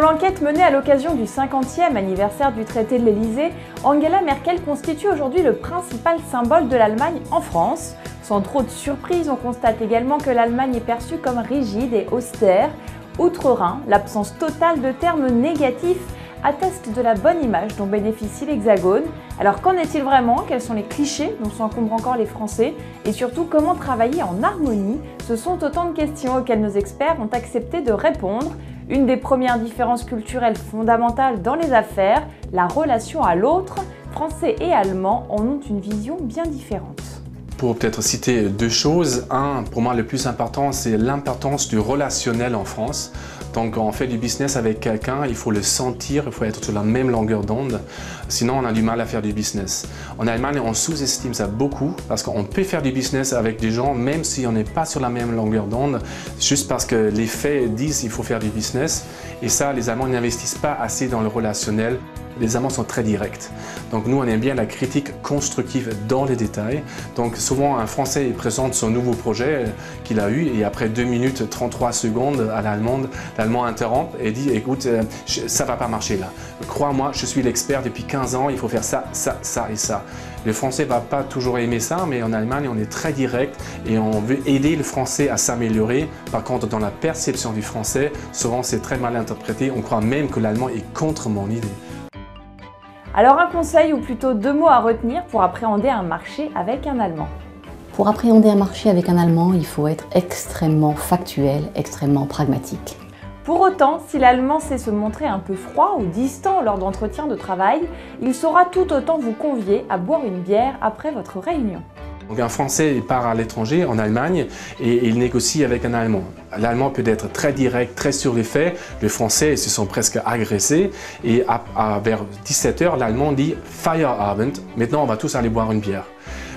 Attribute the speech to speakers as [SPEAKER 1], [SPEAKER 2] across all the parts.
[SPEAKER 1] l'enquête menée à l'occasion du 50e anniversaire du traité de l'Élysée, Angela Merkel constitue aujourd'hui le principal symbole de l'Allemagne en France. Sans trop de surprise, on constate également que l'Allemagne est perçue comme rigide et austère. Outre-Rhin, l'absence totale de termes négatifs atteste de la bonne image dont bénéficie l'Hexagone. Alors qu'en est-il vraiment? Quels sont les clichés dont s'encombrent encore les Français? Et surtout, comment travailler en harmonie? Ce sont autant de questions auxquelles nos experts ont accepté de répondre. Une des premières différences culturelles fondamentales dans les affaires, la relation à l'autre. Français et Allemands en ont une vision bien différente.
[SPEAKER 2] Pour peut-être citer deux choses, pour moi le plus important, c'est l'importance du relationnel en France. Donc on fait du business avec quelqu'un, il faut le sentir, il faut être sur la même longueur d'onde, sinon on a du mal à faire du business. En Allemagne, on sous-estime ça beaucoup parce qu'on peut faire du business avec des gens même si on n'est pas sur la même longueur d'onde, juste parce que les faits disent qu'il faut faire du business. Et ça, les Allemands n'investissent pas assez dans le relationnel. Les Allemands sont très directs. Donc nous, on aime bien la critique constructive dans les détails. Donc souvent, un Français présente son nouveau projet qu'il a eu et après 2 minutes 33 secondes à l'Allemande, l'Allemand interrompt et dit « Écoute, ça ne va pas marcher là. Crois-moi, je suis l'expert depuis 15 ans, il faut faire ça, ça, ça et ça. » Le Français ne va pas toujours aimer ça, mais en Allemagne, on est très direct et on veut aider le Français à s'améliorer. Par contre, dans la perception du Français, souvent c'est très mal interprété. On croit même que l'Allemand est contre mon idée.
[SPEAKER 1] Alors un conseil ou plutôt 2 mots à retenir pour appréhender un marché avec un Allemand.
[SPEAKER 3] Pour appréhender un marché avec un Allemand, il faut être extrêmement factuel, extrêmement pragmatique.
[SPEAKER 1] Pour autant, si l'Allemand sait se montrer un peu froid ou distant lors d'entretiens de travail, il saura tout autant vous convier à boire une bière après votre réunion.
[SPEAKER 2] Donc un Français part à l'étranger, en Allemagne, et il négocie avec un Allemand. L'Allemand peut être très direct, très sur les faits. Le Français, ils se sont presque agressés. Et vers 17 h, l'Allemand dit « Feierabend ». Maintenant, on va tous aller boire une bière.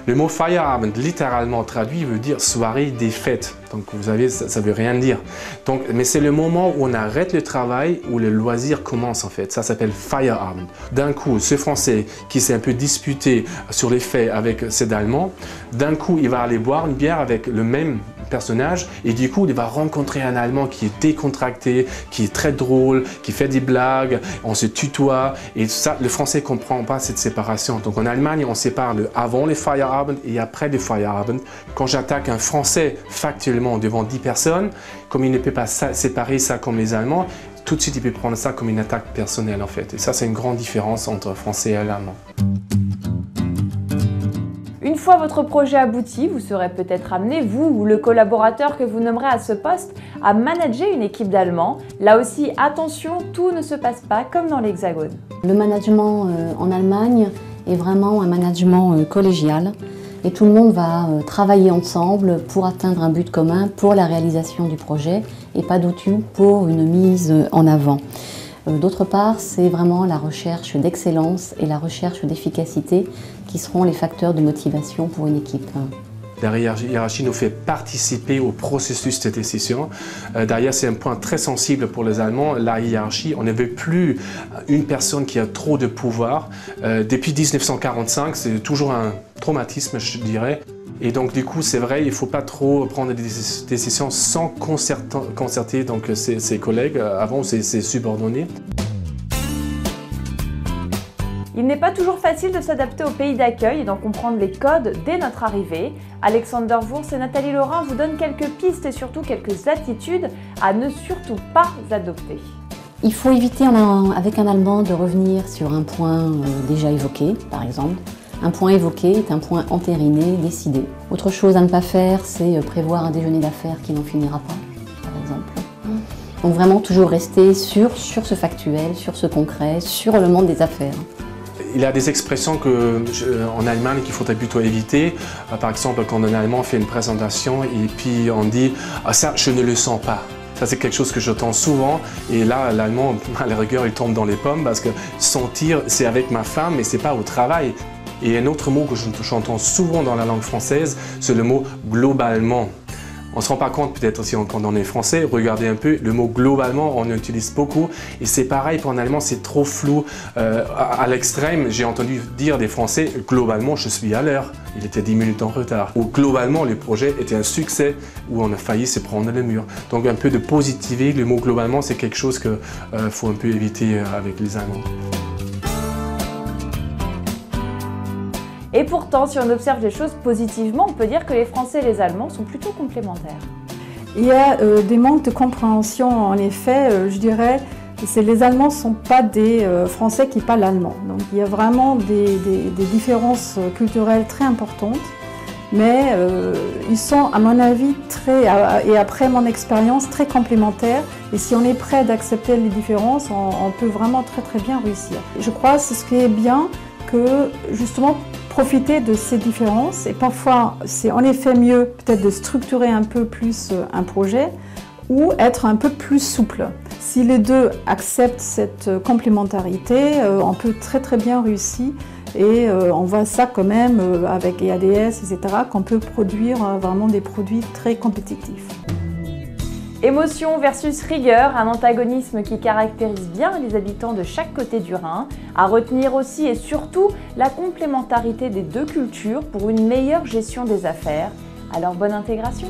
[SPEAKER 2] Le mot Feierabend, littéralement traduit, veut dire soirée des fêtes. Donc vous savez, ça ne veut rien dire. Donc, mais c'est le moment où on arrête le travail, où le loisir commence en fait. Ça s'appelle Feierabend. D'un coup, ce Français qui s'est un peu disputé sur les faits avec cet Allemand, d'un coup, il va aller boire une bière avec le même personnage et du coup, il va rencontrer un Allemand qui est décontracté, qui est très drôle, qui fait des blagues, on se tutoie et ça, le Français ne comprend pas cette séparation. Donc en Allemagne, on sépare le avant les Feierabend et après les Feierabend. Quand j'attaque un Français factuellement devant 10 personnes, comme il ne peut pas séparer ça comme les Allemands, tout de suite il peut prendre ça comme une attaque personnelle en fait. Et ça, c'est une grande différence entre Français et Allemand.
[SPEAKER 1] Une fois votre projet abouti, vous serez peut-être amené, vous ou le collaborateur que vous nommerez à ce poste, à manager une équipe d'Allemands. Là aussi, attention, tout ne se passe pas comme dans l'Hexagone.
[SPEAKER 3] Le management en Allemagne est vraiment un management collégial et tout le monde va travailler ensemble pour atteindre un but commun, pour la réalisation du projet et pas d'autre pour une mise en avant. D'autre part, c'est vraiment la recherche d'excellence et la recherche d'efficacité qui seront les facteurs de motivation pour une équipe.
[SPEAKER 2] La hiérarchie nous fait participer au processus de décision. D'ailleurs, c'est un point très sensible pour les Allemands, la hiérarchie. On ne veut plus une personne qui a trop de pouvoir. Depuis 1945, c'est toujours un traumatisme, je dirais. Et donc, du coup, c'est vrai, il ne faut pas trop prendre des décisions sans concerter donc, ses collègues, avant ses subordonnés.
[SPEAKER 1] Il n'est pas toujours facile de s'adapter au pays d'accueil et d'en comprendre les codes dès notre arrivée. Alexander Wurz et Nathalie Laurin vous donnent quelques pistes et surtout quelques attitudes à ne surtout pas adopter.
[SPEAKER 3] Il faut éviter avec un Allemand de revenir sur un point déjà évoqué, par exemple. Un point évoqué est un point entériné, décidé. Autre chose à ne pas faire, c'est prévoir un déjeuner d'affaires qui n'en finira pas, par exemple. Donc vraiment toujours rester sur ce factuel, sur ce concret, sur le monde des affaires.
[SPEAKER 2] Il y a des expressions en Allemagne qu'il faudrait plutôt éviter. Par exemple, quand un Allemand fait une présentation et puis on dit « Ah ça, je ne le sens pas ». Ça, c'est quelque chose que j'entends souvent. Et là, l'Allemand, à la rigueur, il tombe dans les pommes parce que sentir, c'est avec ma femme, mais c'est pas au travail. Et un autre mot que j'entends souvent dans la langue française, c'est le mot « globalement ». On ne se rend pas compte peut-être aussi quand on est français, regardez un peu, le mot globalement on utilise beaucoup et c'est pareil pour en allemand, c'est trop flou. À l'extrême, j'ai entendu dire des Français, globalement je suis à l'heure, il était 10 minutes en retard. Ou globalement le projet était un succès où on a failli se prendre le mur. Donc un peu de positiver, le mot globalement c'est quelque chose qu'il faut un peu éviter avec les Allemands.
[SPEAKER 1] Et pourtant, si on observe les choses positivement, on peut dire que les Français et les Allemands sont plutôt complémentaires.
[SPEAKER 4] Il y a des manques de compréhension, en effet, je dirais. Les Allemands ne sont pas des Français qui parlent allemand. Donc il y a vraiment des différences culturelles très importantes. Mais ils sont, à mon avis, et après mon expérience, très complémentaires. Et si on est prêt d'accepter les différences, on peut vraiment très bien réussir. Je crois que c'est ce qui est bien, que justement profiter de ces différences. Et parfois, c'est en effet mieux peut-être de structurer un peu plus un projet ou être un peu plus souple. Si les deux acceptent cette complémentarité, on peut très bien réussir. Et on voit ça quand même avec EADS, etc., qu'on peut produire vraiment des produits très compétitifs.
[SPEAKER 1] Émotion versus rigueur, un antagonisme qui caractérise bien les habitants de chaque côté du Rhin. À retenir aussi et surtout la complémentarité des deux cultures pour une meilleure gestion des affaires. Alors bonne intégration!